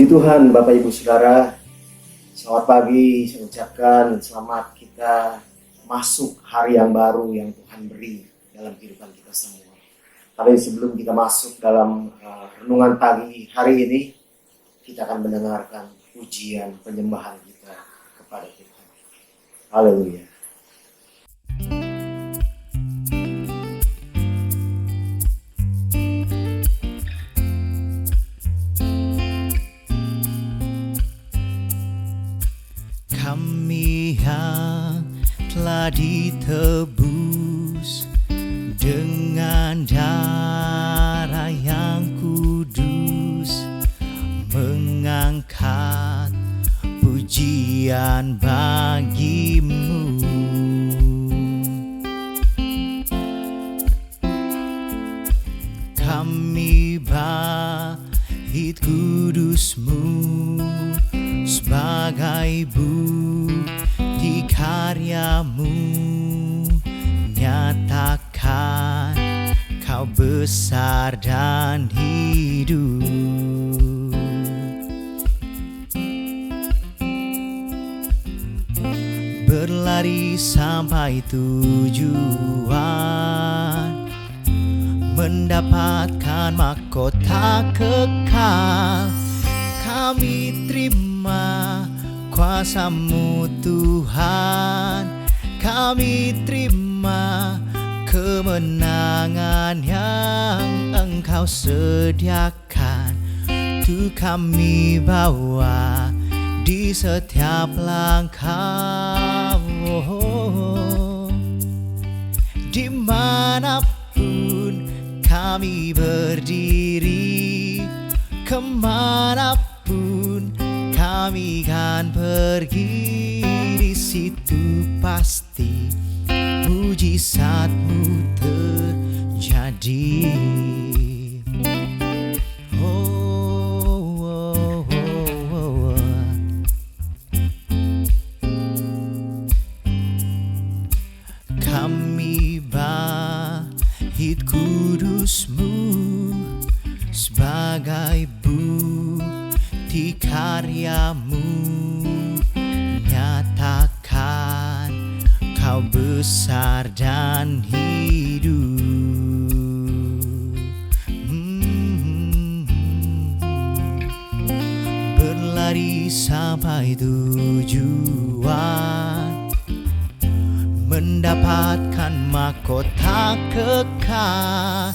Puji Tuhan, Bapak Ibu Saudara, selamat pagi. Saya ucapkan selamat kita masuk hari yang baru yang Tuhan beri dalam kehidupan kita semua. Tapi sebelum kita masuk dalam renungan pagi hari ini, kita akan mendengarkan pujian penyembahan kita kepada Tuhan. Haleluya. Kami yang telah ditebus dengan darah yang kudus, mengangkat pujian bagimu. Kami bait kudus-Mu sebagai bukti karya-Mu, nyatakan Kau besar dan hidup. Berlari sampai tujuan, mendapatkan mahkota kekal. Kami terima kuasa-Mu Tuhan, kami terima kemenangan yang Engkau sediakan. Tuh kami bawa di setiap langkah, dimanapun kami berdiri, kemanapun kami kan pergi, di situ pasti mujizat-Mu terjadi. Kami bait kudus-Mu sebagai bukti karya-Mu, nyatakan Kau besar dan hidup. Berlari sampai tujuan, mendapatkan mahkota kekal.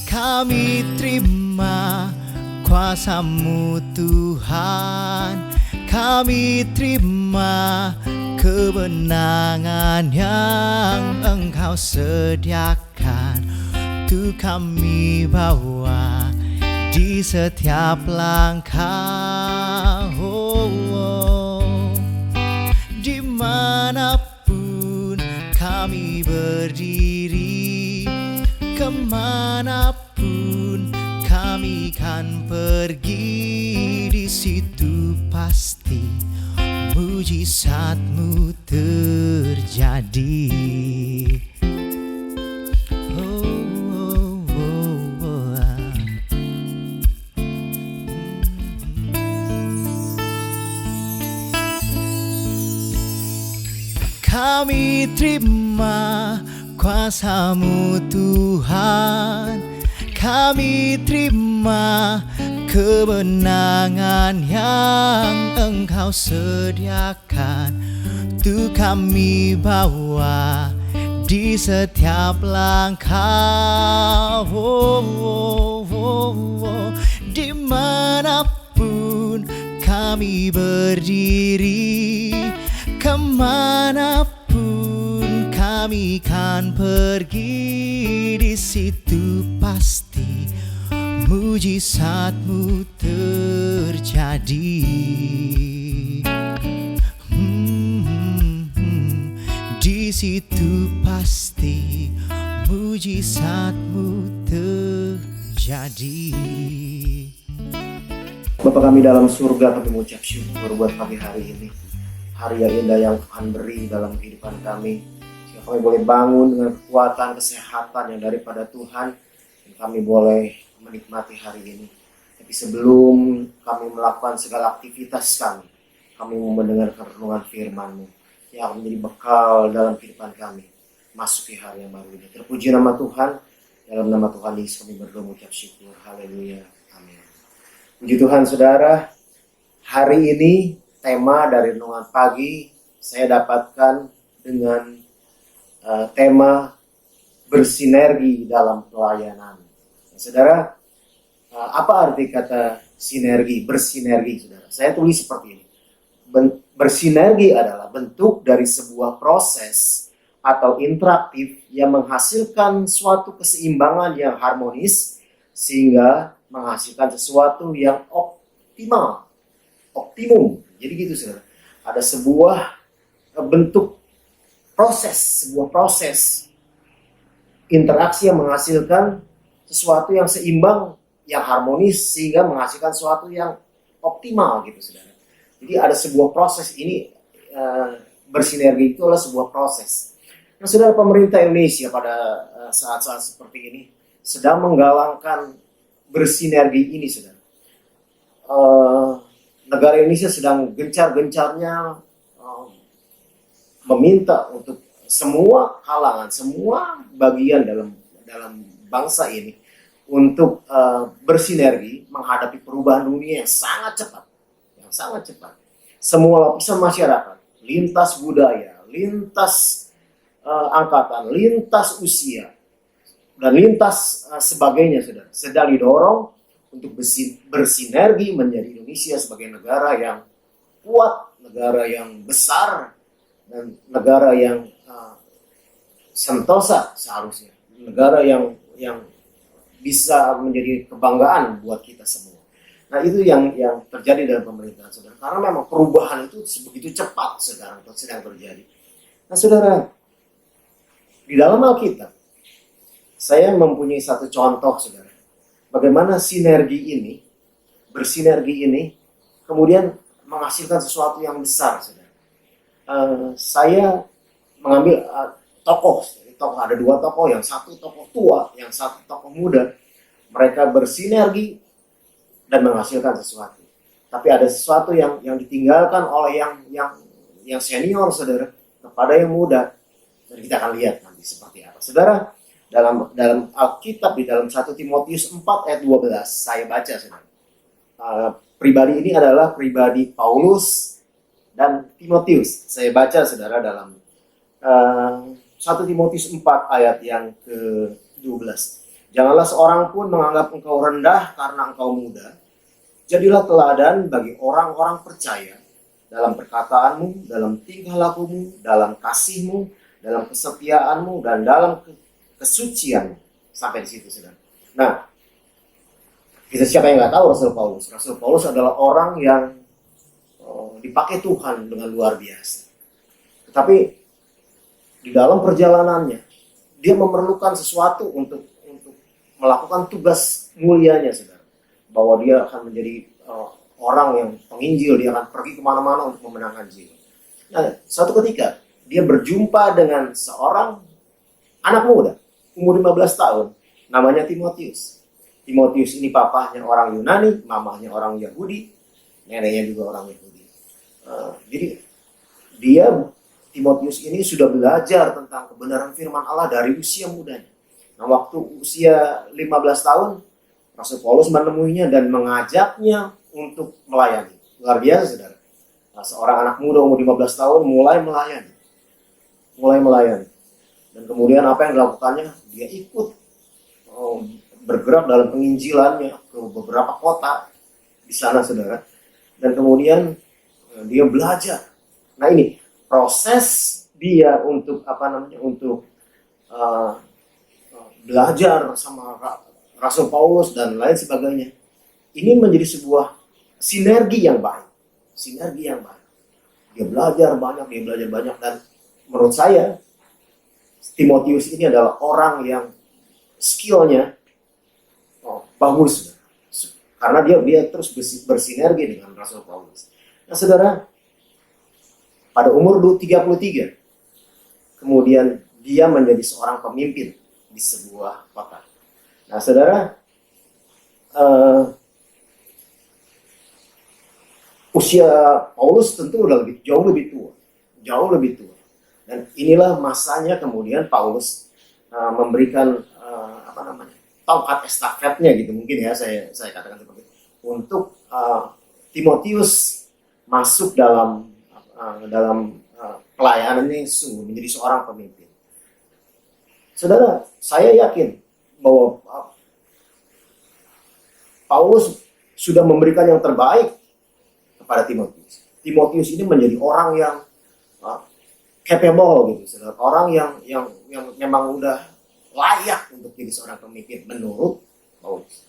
Kami terima kuasa-Mu Tuhan, kami terima kemenangan yang Engkau sediakan. Tuh kami bawa di setiap langkah, dimanapun kami berdiri, kemanapun kami kan pergi, di situ pasti mujizat-Mu terjadi. Kami terima kuasa-Mu Tuhan, kami terima kemenangan yang Engkau sediakan. Tuh kami bawa di setiap langkah, dimanapun kami berdiri, kemanapun kami kan pergi, di situ pasti mujizat-Mu terjadi. Di situ pasti mujizat-Mu terjadi. Bapa kami dalam surga, kami mengucap syukur buat pagi hari ini. Hari yang indah yang Tuhan beri dalam kehidupan kami. Sehingga kami boleh bangun dengan kekuatan, kesehatan yang daripada Tuhan. Dan kami boleh menikmati hari ini. Tapi sebelum kami melakukan segala aktivitas kami mau mendengarkan renungan firman-Mu yang akan menjadi bekal dalam kehidupan kami masuki hari yang baru ini. Terpuji nama Tuhan, dalam nama Tuhan Yesus kami berdoa mengucap syukur. Haleluya. Amin. Puji Tuhan saudara, hari ini tema dari renungan pagi saya dapatkan dengan tema bersinergi dalam pelayanan. Saudara, apa arti kata sinergi, bersinergi saudara? Saya tulis seperti ini. Bersinergi adalah bentuk dari sebuah proses atau interaktif yang menghasilkan suatu keseimbangan yang harmonis sehingga menghasilkan sesuatu yang optimum. Jadi gitu saudara. Ada sebuah bentuk sebuah proses interaksi yang menghasilkan sesuatu yang seimbang, yang harmonis sehingga menghasilkan sesuatu yang optimal gitu saudara. Jadi ada sebuah proses ini, bersinergi itu adalah sebuah proses. Nah saudara, pemerintah Indonesia pada saat-saat seperti ini sedang menggalangkan bersinergi ini saudara. Negara Indonesia sedang gencar-gencarnya meminta untuk semua kalangan, semua bagian dalam bangsa ini untuk bersinergi menghadapi perubahan dunia yang sangat cepat. Semua lapisan masyarakat, lintas budaya, lintas angkatan, lintas usia, dan lintas sebagainya sedang didorong untuk bersinergi menjadi Indonesia sebagai negara yang kuat, negara yang besar, dan negara yang sentosa seharusnya, negara yang bisa menjadi kebanggaan buat kita semua. Nah itu yang terjadi dalam pemerintahan saudara, karena memang perubahan itu begitu cepat sekarang sedang terjadi. Nah saudara, di dalam Alkitab saya mempunyai satu contoh saudara, bagaimana bersinergi ini kemudian menghasilkan sesuatu yang besar saudara. Saya mengambil tokoh, ada dua tokoh, yang satu tokoh tua, yang satu tokoh muda. Mereka bersinergi dan menghasilkan sesuatu. Tapi ada sesuatu yang ditinggalkan oleh yang senior saudara kepada yang muda. Dan kita akan lihat nanti seperti apa. Saudara, dalam Alkitab di dalam 1 Timotius 4 ayat 12 saya baca saudara. Pribadi ini adalah pribadi Paulus dan Timotius. Saya baca saudara dalam 1 Timotius 4 ayat yang ke-12. Janganlah seorang pun menganggap engkau rendah karena engkau muda. Jadilah teladan bagi orang-orang percaya dalam perkataanmu, dalam tingkah lakumu, dalam kasihmu, dalam kesetiaanmu, dan dalam kesucianmu. Sampai di situ saudara. Nah, kita siapa yang nggak tahu Rasul Paulus? Rasul Paulus adalah orang yang dipakai Tuhan dengan luar biasa. Tetapi di dalam perjalanannya dia memerlukan sesuatu untuk melakukan tugas mulianya saudara. Bahwa dia akan menjadi orang yang penginjil, dia akan pergi kemana-mana untuk memenangkan jiwa. Nah, suatu ketika dia berjumpa dengan seorang anak muda umur 15 tahun, namanya Timotius. Timotius ini papahnya orang Yunani, mamahnya orang Yahudi, neneknya juga orang Yahudi. Jadi Timotius ini sudah belajar tentang kebenaran firman Allah dari usia mudanya. Nah, waktu usia 15 tahun, Rasul Paulus menemuinya dan mengajaknya untuk melayani. Luar biasa saudara. Nah, seorang anak muda umur 15 tahun mulai melayani. Dan kemudian apa yang dilakukannya? Dia ikut bergerak dalam penginjilannya ke beberapa kota di sana saudara. Dan kemudian dia belajar. Nah ini proses dia untuk belajar sama Rasul Paulus dan lain sebagainya. Ini menjadi sebuah sinergi yang baik. Dia belajar banyak dan menurut saya Timotius ini adalah orang yang skillnya bagus. Karena dia terus bersinergi dengan Rasul Paulus. Nah saudara, pada umur 33, kemudian dia menjadi seorang pemimpin di sebuah kota. Nah saudara, usia Paulus tentu udah jauh lebih tua. Dan inilah masanya kemudian Paulus memberikan tongkat estafetnya gitu mungkin ya saya katakan seperti itu untuk Timotius masuk dalam pelayanan ini sungguh menjadi seorang pemimpin. Saudara, saya yakin bahwa Paulus sudah memberikan yang terbaik kepada Timotius. Timotius ini menjadi orang yang capable gitu, saudara. Orang yang memang udah layak untuk jadi seorang pemimpin menurut Paulus.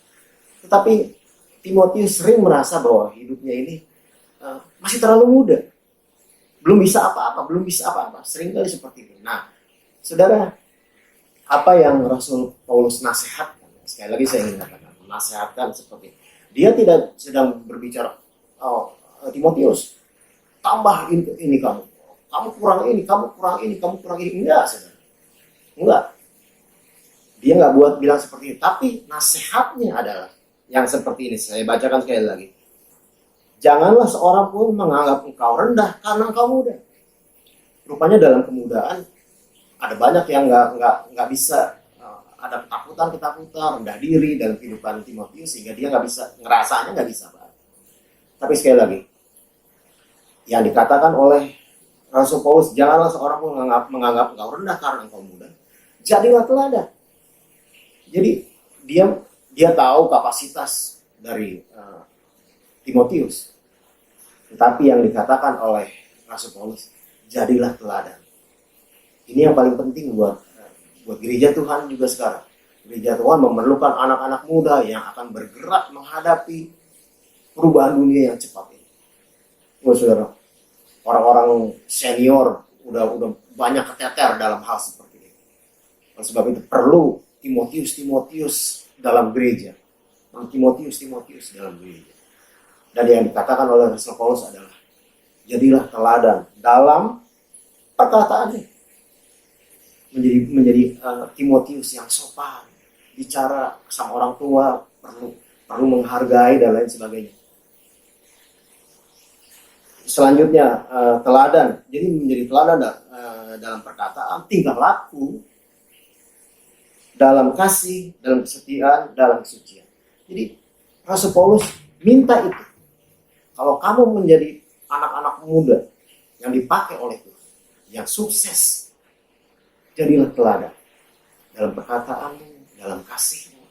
Tetapi Timotius sering merasa bahwa hidupnya ini masih terlalu muda. Belum bisa apa-apa. Seringkali seperti itu. Nah, saudara, apa yang Rasul Paulus nasihatkan? Sekali lagi saya ingin katakan, nasihatkan seperti itu. Dia tidak sedang berbicara, Timotius, tambah ini kamu kurang ini. Enggak, saudara. Enggak. Dia nggak bilang seperti itu. Tapi nasihatnya adalah yang seperti ini. Saya bacakan sekali lagi. Janganlah seorang pun menganggap engkau rendah karena engkau muda. Rupanya dalam kemudaan ada banyak yang nggak bisa, ada ketakutan, rendah diri dalam kehidupan Timotius sehingga dia ngerasanya nggak bisa banget. Tapi sekali lagi, yang dikatakan oleh Rasul Paulus, janganlah seorang pun menganggap engkau rendah karena engkau muda. Jadilah teladan. Jadi dia tahu kapasitas dari Timotius. Tetapi yang dikatakan oleh Rasul Paulus, jadilah teladan. Ini yang paling penting buat gereja Tuhan juga sekarang. Gereja Tuhan memerlukan anak-anak muda yang akan bergerak menghadapi perubahan dunia yang cepat ini. Saudara, orang-orang senior udah banyak keteter dalam hal seperti ini. Oleh sebab itu perlu Timotius dalam gereja. Timotius dalam gereja. Dan yang dikatakan oleh Rasul Paulus adalah jadilah teladan dalam perkataannya. Menjadi Timotius yang sopan, bicara sama orang tua perlu menghargai dan lain sebagainya. Selanjutnya teladan. Jadi menjadi teladan dalam perkataan, tingkah laku, dalam kasih, dalam kesetiaan, dalam kesucian. Jadi Rasul Paulus minta itu. Kalau kamu menjadi anak-anak muda yang dipakai oleh Tuhan, yang sukses, jadilah teladan dalam perkataanmu, dalam kasihmu.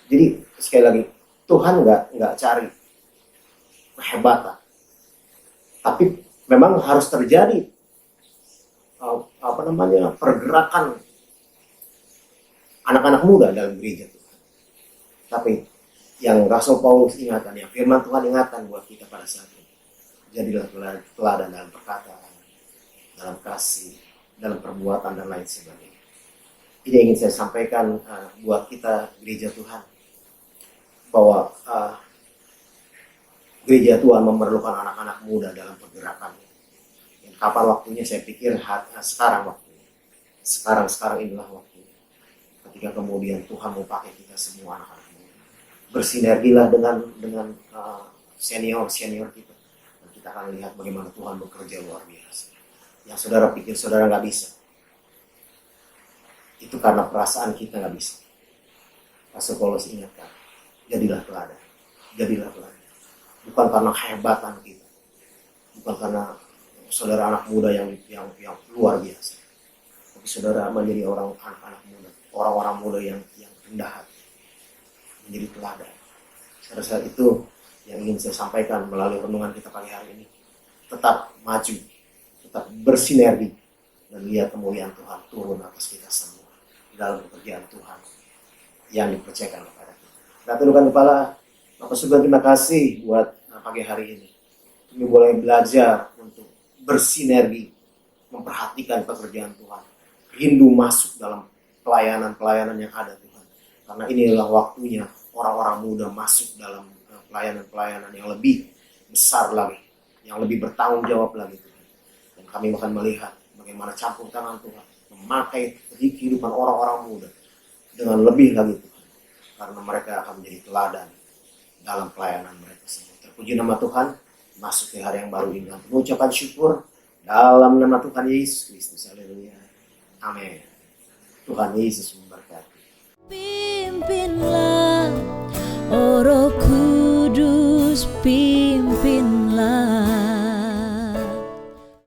Jadi sekali lagi, Tuhan nggak cari kehebatan, tapi memang harus terjadi pergerakan anak-anak muda dalam gereja Tuhan. Tapi yang Rasul Paulus ingatkan, yang firman Tuhan ingatkan buat kita pada saat ini, jadilah teladan dalam perkataan, dalam kasih, dalam perbuatan dan lain sebagainya. Ini yang ingin saya sampaikan buat kita gereja Tuhan, bahwa gereja Tuhan memerlukan anak-anak muda dalam pergerakannya. Dan kapan waktunya? Saya pikir sekarang waktunya. Sekarang inilah waktunya. Ketika kemudian Tuhan mau pakai kita semua anak-anak muda. Bersinergilah dengan senior kita. Dan kita akan lihat bagaimana Tuhan bekerja luar biasa. Yang saudara pikir saudara nggak bisa, itu karena perasaan kita nggak bisa. Rasul Paulus ingatkan, jadilah teladan. Bukan karena kehebatan kita, bukan karena saudara anak muda yang luar biasa, tapi saudara menjadi anak-anak muda, orang-orang muda yang rendah hati, menjadi teladan. Saya rasa itu yang ingin saya sampaikan melalui renungan kita pagi hari ini. Tetap maju, tetap bersinergi, dan lihat kemuliaan Tuhan turun atas kita semua dalam pekerjaan Tuhan yang dipercayakan kepada kita. Kita tundukkan kepala. Bapak Surga, terima kasih buat pagi hari ini. Kami boleh belajar untuk bersinergi, memperhatikan pekerjaan Tuhan, rindu masuk dalam pelayanan-pelayanan yang ada Tuhan. Karena inilah waktunya orang-orang muda masuk dalam pelayanan-pelayanan yang lebih besar lagi, yang lebih bertanggung jawab lagi Tuhan. Dan kami akan melihat bagaimana campur tangan Tuhan memakai kehidupan orang-orang muda dengan lebih lagi Tuhan. Karena mereka akan menjadi teladan dalam pelayanan mereka semua. Puji nama Tuhan, masuk ke hari yang baru ini. Mengucapkan syukur dalam nama Tuhan Yesus Kristus. Haleluya. Amin. Tuhan Yesus memberkati. Pimpinlah